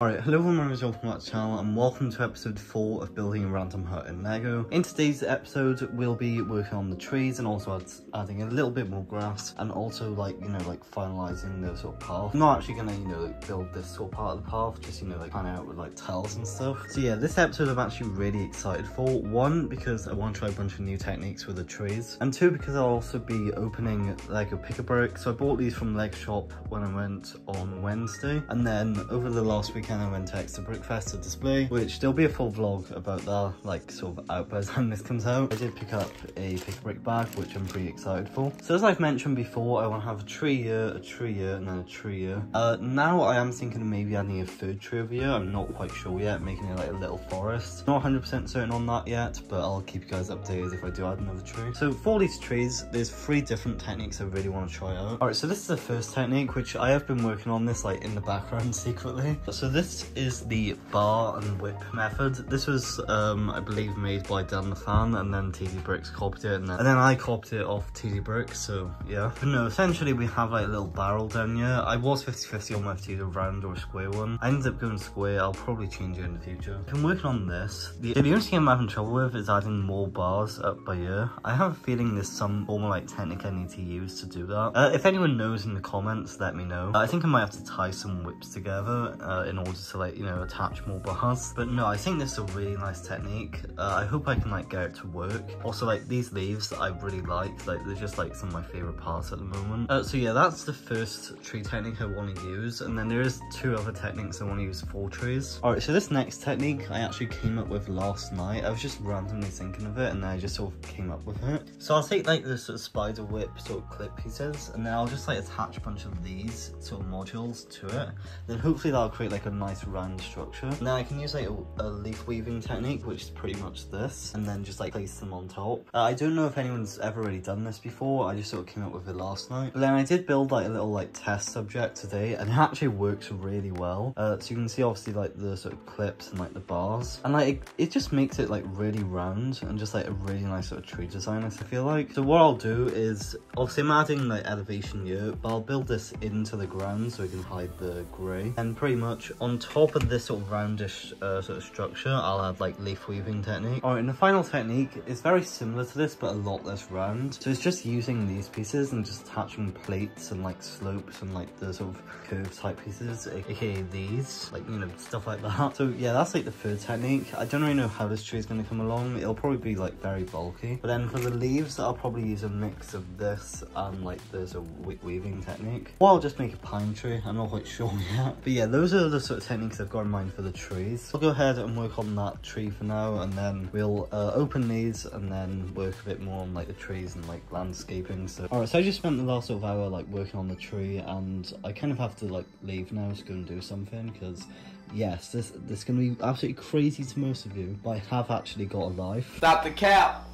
Alright, hello everyone, welcome back to the channel and welcome to episode 4 of building a random hut in Lego. In today's episode, we'll be working on the trees and also adding a little bit more grass and also finalizing the sort of path. I'm not actually gonna, build this sort of part of the path, just, plan out with tiles and stuff. So yeah, this episode I'm actually really excited for. One, because I want to try a bunch of new techniques with the trees. And two, because I'll also be opening Lego Pick-a-Brick. So I bought these from Lego Shop when I went on Wednesday. And then over the last weekend, I went to Exeter Brickfest to display, which there'll be a full vlog about that, sort of out by the time this comes out. I did pick up a Pick-a-Brick bag, which I'm pretty excited for. So as I've mentioned before, I want to have a tree here, and then a tree here. Now I am thinking of maybe adding a third tree over here. I'm not quite sure yet, making it like a little forest. Not 100% certain on that yet, but I'll keep you guys updated if I do add another tree. So for these trees, there's 3 different techniques I really want to try out. Alright, so this is the first technique, which I have been working on this in the background secretly. So this is the bar and whip method. This was I believe made by Dan the Fan, and then TD Bricks copied it, and then I copied it off TD Bricks, so yeah. But no, essentially we have a little barrel down here. I was 50-50 on whether to use a round or a square one. I ended up going square. I'll probably change it in the future. I've been working on this. The only thing I'm having trouble with is adding more bars up by here. I have a feeling there's some form of technique I need to use to do that. If anyone knows in the comments, let me know. I think I might have to tie some whips together in order to attach more bars. But no, I think this is a really nice technique. I hope I can get it to work. Also, these leaves I really like. They're just some of my favorite parts at the moment. So yeah, that's the first tree technique I want to use, and then there's 2 other techniques I want to use for trees. Alright, so this next technique I actually came up with last night. I was just randomly thinking of it, and then I just sort of came up with it. So I'll take this sort of spider whip sort of clip pieces, and then I'll just attach a bunch of these sort of modules to it. Then hopefully that'll create a nice round structure. Now I can use a leaf weaving technique, which is pretty much this, and then just place them on top. I don't know if anyone's ever really done this before. I just sort of came up with it last night. But then I did build a little test subject today, and it actually works really well. So you can see obviously the sort of clips and the bars, and it just makes it really round and just a really nice sort of tree design, I feel like. So what I'll do is obviously I'm adding elevation here, but I'll build this into the ground so we can hide the grey, and pretty much on top of this sort of roundish sort of structure I'll add leaf weaving technique. Alright, and the final technique is very similar to this but a lot less round. So it's just using these pieces and just attaching plates and slopes and the sort of curved type pieces, aka these, stuff like that. So yeah, that's the third technique. I don't really know how this tree is going to come along. It'll probably be very bulky, but then for the leaves I'll probably use a mix of this and the sort of weaving technique, or I'll just make a pine tree. I'm not quite sure yet, but yeah, those are the sort of techniques I've got in mind for the trees. I'll go ahead and work on that tree for now, and then we'll open these and then work a bit more on the trees and landscaping. So alright, so I just spent the last sort of hour working on the tree, and I kind of have to leave now to go and do something, because yes, this is gonna be absolutely crazy to most of you, but I have actually got a life. Stop the cap!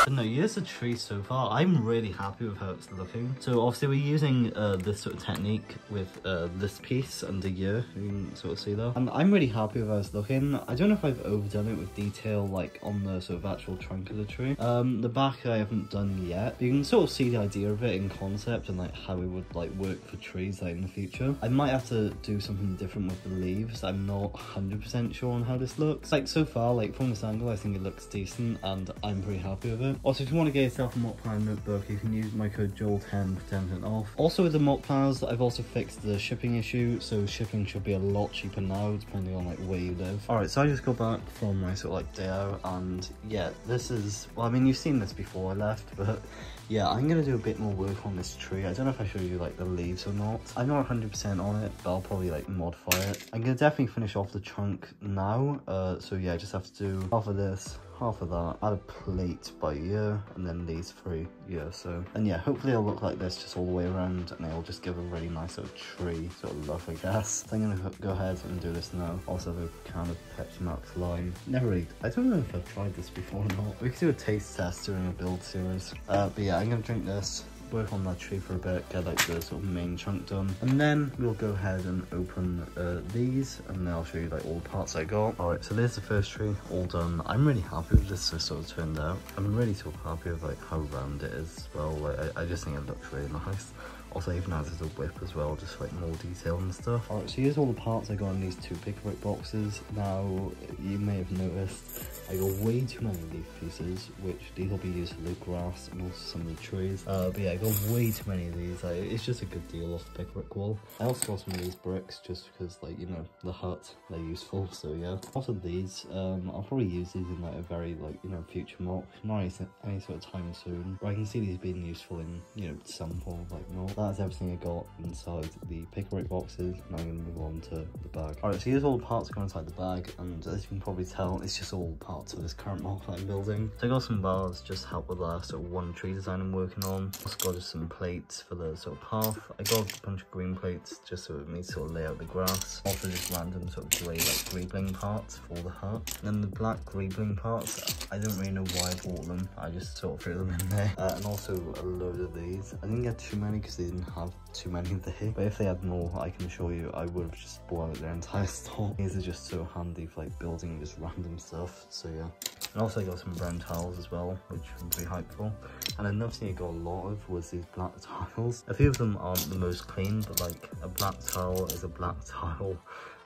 But no, here's the tree so far. I'm really happy with how it's looking. So obviously we're using this sort of technique with this piece under here. You can sort of see that. And I'm really happy with how it's looking. I don't know if I've overdone it with detail on the sort of actual trunk of the tree. The back I haven't done yet. You can sort of see the idea of it in concept and how it would work for trees in the future. I might have to do something different with the leaves. I'm not 100% sure on how this looks. So far, from this angle, I think it looks decent and I'm pretty happy with it. Also, if you want to get yourself a Motplan notebook, you can use my code JOEL10 for 10% off. Also with the Motplans, I've also fixed the shipping issue, so shipping should be a lot cheaper now, depending on where you live. Alright, so I just got back from my sort of day out, and yeah, this is, well, I mean, you've seen this before I left, but yeah, I'm gonna do a bit more work on this tree. I don't know if I show you the leaves or not. I'm not 100% on it, but I'll probably modify it. I'm gonna definitely finish off the trunk now. So yeah, I just have to do half of this, half of that, add a plate by ear, and then these 3 here. So, and yeah, hopefully it'll look like this just all the way around, and it'll just give a really nice sort of tree sort of look, I guess. So I'm gonna go ahead and do this now. Also have a can of Pepsi Max Lime. Never really, I don't know if I've tried this before or not. We could do a taste test during a build series. But yeah, I'm gonna drink this, work on that tree for a bit, get the sort of main chunk done, and then we'll go ahead and open these, and then I'll show you all the parts I got. Alright, so there's the first tree, all done. I'm really happy with this sort of turned out. I'm really sort of happy with how round it is as well. I just think it looks really nice. Also, even added a whip as well, just like more detail and stuff. Alright, so here's all the parts I got in these 2 Pickwick boxes. Now, you may have noticed I got way too many leaf pieces, which these will be used for the grass and also some of the trees. But yeah, I got way too many of these. It's just a good deal off the Pickwick wall. I also got some of these bricks just because, like, you know, the hut, they're useful, so yeah. Also these, I'll probably use these in like a very, like, you know, future mock, not any sort of time soon. But I can see these being useful in, you know, some form of like mock. That's everything I got inside the Pickwick boxes. Now I'm gonna move on to the bag. Alright, so here's all the parts going inside the bag, and as you can probably tell, it's just all parts of this current mock that I'm building. So I got some bars just to help with that sort of 1 tree design I'm working on. Also got just some plates for the sort of path. I got a bunch of green plates just so it makes sort of lay out the grass. Also just random sort of grey like greebling parts for the hut. And then the black greebling parts, I don't really know why I bought them. I just sort of threw them in there. And also a load of these. I didn't get too many because they didn't have too many of there. But if they had more, I can assure you I would have just bought out their entire stock. These are just so handy for like building just random stuff. So yeah. And also I got some brown tiles as well, which I'm pretty hyped for. And another thing I got a lot of was these black tiles. A few of them aren't the most clean, but like a black tile is a black tile.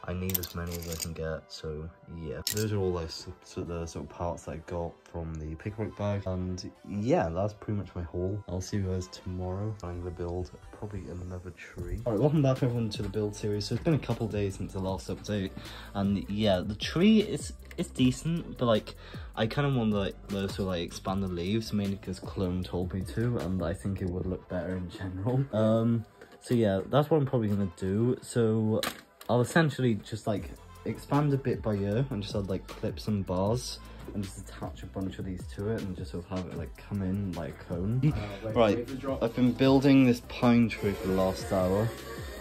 I need as many as I can get, so yeah. Those are all the sort of parts that I got from the Pickwick bag, and yeah, that's pretty much my haul. I'll see you guys tomorrow. I'm gonna build probably another tree. Alright, welcome back everyone to the build series. So it's been a couple of days since the last update, and yeah, the tree is decent, but like I kind of want to like also like expand the leaves, mainly because Clone told me to, and I think it would look better in general. So yeah, that's what I'm probably gonna do. So I'll essentially just like expand a bit by ear and just like clip some bars and just attach a bunch of these to it and just sort of have it like come in like a cone. Right, I've been building this pine tree for the last hour.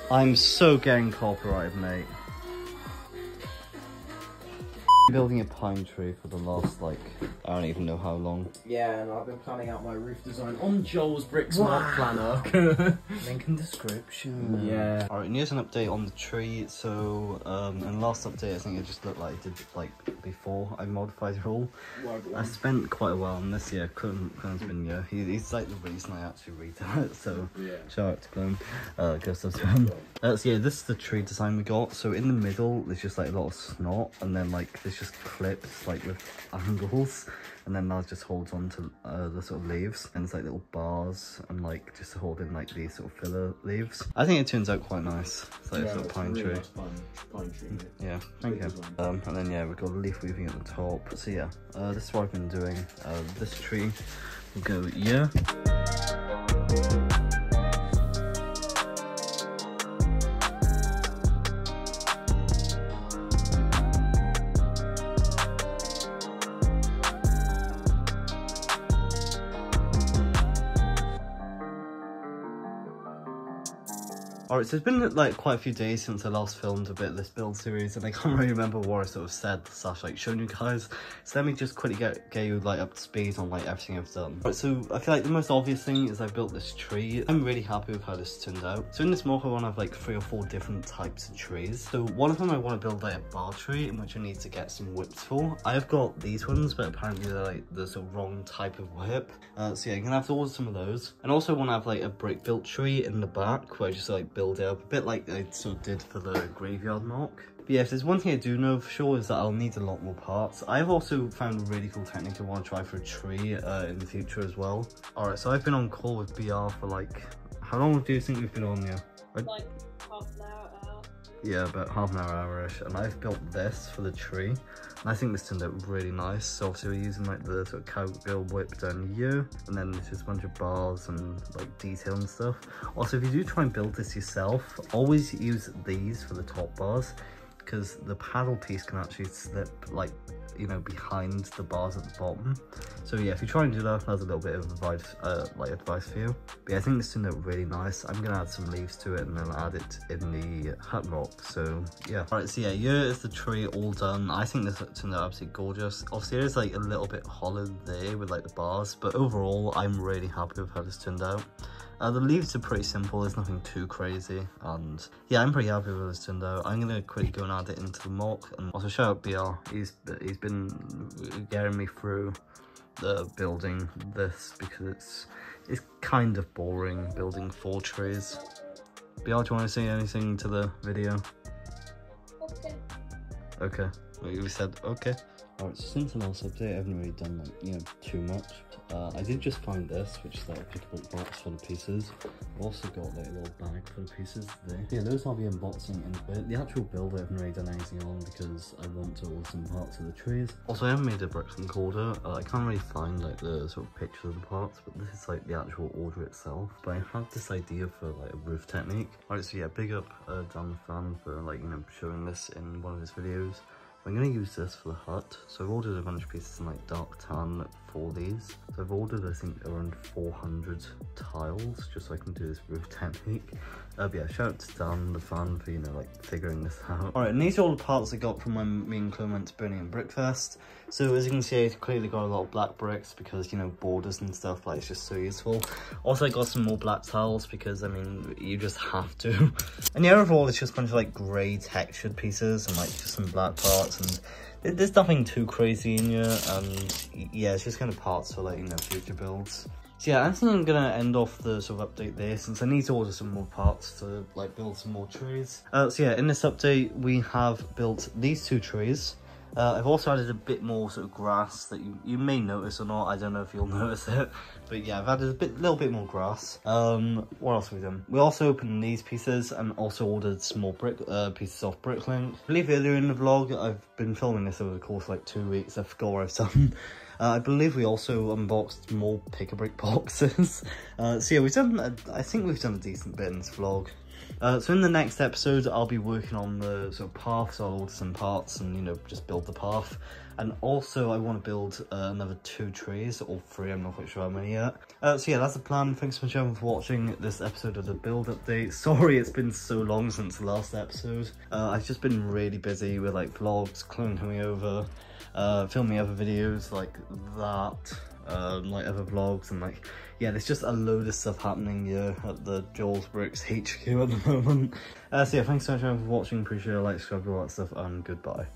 I'm so getting copyrighted, mate. Building a pine tree for the last, like, I don't even know how long. Yeah, and I've been planning out my roof design on Joel's Brick Smart Planner. Link in description. Yeah. Alright, and here's an update on the tree. So, in the last update, I think it just looked like it did, like, before I modified it all. I spent quite a while on this, yeah. Clone's been, yeah. He's like the reason I actually redid it, so yeah. Shout out to Clone. Go stuff to him. So yeah, this is the tree design we got. So in the middle, there's just like a lot of snot, and then like there's just clips like with angles, and then that just holds on to the sort of leaves, and it's like little bars and like just to hold in like these sort of filler leaves. I think it turns out quite nice. It's like a sort of pine tree. Nice pine tree. Yeah, thank you. And then yeah, we've got leaf weaving at the top. So yeah, this is what I've been doing. This tree will go here. Alright, so it's been like quite a few days since I last filmed a bit of this build series, and I can't really remember what I sort of said / like shown you guys. So let me just quickly get you like up to speed on like everything I've done. Right, so I feel like the most obvious thing is I built this tree. I'm really happy with how this turned out. So in this mock I want to have like 3 or 4 different types of trees. So one of them I want to build like a bar tree, in which I need to get some whips for. I've got these ones, but apparently they're like the sort of wrong type of whip. So yeah, I'm gonna have to order some of those. And also want to have like a brick built tree in the back where I just like build it up a bit like I sort of did for the graveyard mock. But yeah, if there's one thing I do know for sure is that I'll need a lot more parts. I've also found a really cool technique I want to try for a tree in the future as well. Alright, so I've been on call with BR for like, how long do you think we've been on here? Like half an hour. Yeah, about half an hour-ish, and I've built this for the tree, and I think this turned out really nice. So obviously we're using like the sort of cowgirl whip down here, and then there's just a bunch of bars and like detail and stuff. Also, if you do try and build this yourself, always use these for the top bars, because the paddle piece can actually slip like, you know, behind the bars at the bottom. So yeah, if you try and do that, that's a little bit of advice for you. But yeah, I think this turned out really nice. I'm gonna add some leaves to it and then add it in the hut rock. So yeah. Alright, so yeah, here is the tree all done. I think this turned out absolutely gorgeous. Obviously there's like a little bit hollow there with like the bars, but overall I'm really happy with how this turned out. The leaves are pretty simple, there's nothing too crazy, and yeah, I'm pretty happy with this turned out. I'm gonna quickly go and add it into the mock, and also shout out BR, he's been getting me through building this because it's kind of boring building 4 trees. BR, do you want to say anything to the video? Okay. Okay. We said okay. Alright, so since the last update, I haven't really done like, you know, too much. I did just find this, which is like a pick-a-brick box for the pieces. I've also got like a little bag for the pieces today. Yeah, those I'll be unboxing in a bit. The actual build I haven't really done anything on because I want to order some parts of the trees. Also, I haven't made a bricks and mortar. I can't really find like the sort of pictures of the parts, but this is like the actual order itself. But I had this idea for like a roof technique. Alright, so yeah, big up Dan the Fan for like, you know, showing this in one of his videos. I'm going to use this for the hut. So I've ordered a bunch of pieces in like dark tan for these. So I've ordered, I think, around 400 tiles just so I can do this roof technique. But yeah, shout out to Dan the Fan for, you know, like figuring this out. Alright, and these are all the parts I got from when me and Chloe went to Birmingham Brickfest. So as you can see, I've clearly got a lot of black bricks because, you know, borders and stuff, like, it's just so useful. Also, I got some more black tiles because, I mean, you just have to. And yeah, overall, it's just a bunch of like grey textured pieces and like just some black parts, and there's nothing too crazy in here. And yeah, it's just kind of parts for like, you know, future builds. So yeah, I think I'm gonna end off the sort of update there since I need to order some more parts to like build some more trees. So yeah, in this update, we have built these 2 trees. I've also added a bit more sort of grass that you may notice or not. I don't know if you'll notice it, but yeah, I've added a little bit more grass. What else have we done? We also opened these pieces and also ordered some more pieces off Bricklink. I believe earlier in the vlog, I've been filming this over the course of like 2 weeks. I forgot what I've done. I believe we also unboxed more pick-a-brick boxes. So yeah, we've done, I think we've done a decent bit in this vlog. So in the next episode, I'll be working on the sort of path, so I'll order some parts and, you know, just build the path. And also I want to build another 2 trees, or 3, I'm not quite sure how many yet. So yeah, that's the plan. Thanks so much everyone for watching this episode of the build update. Sorry it's been so long since the last episode. I've just been really busy with like vlogs, Chloe coming over, filming other videos like that, like other vlogs, and like, yeah, there's just a load of stuff happening here at the Joel's Bricks HQ at the moment. So yeah, thanks so much everyone for watching, appreciate it, like, subscribe, all that stuff, and goodbye.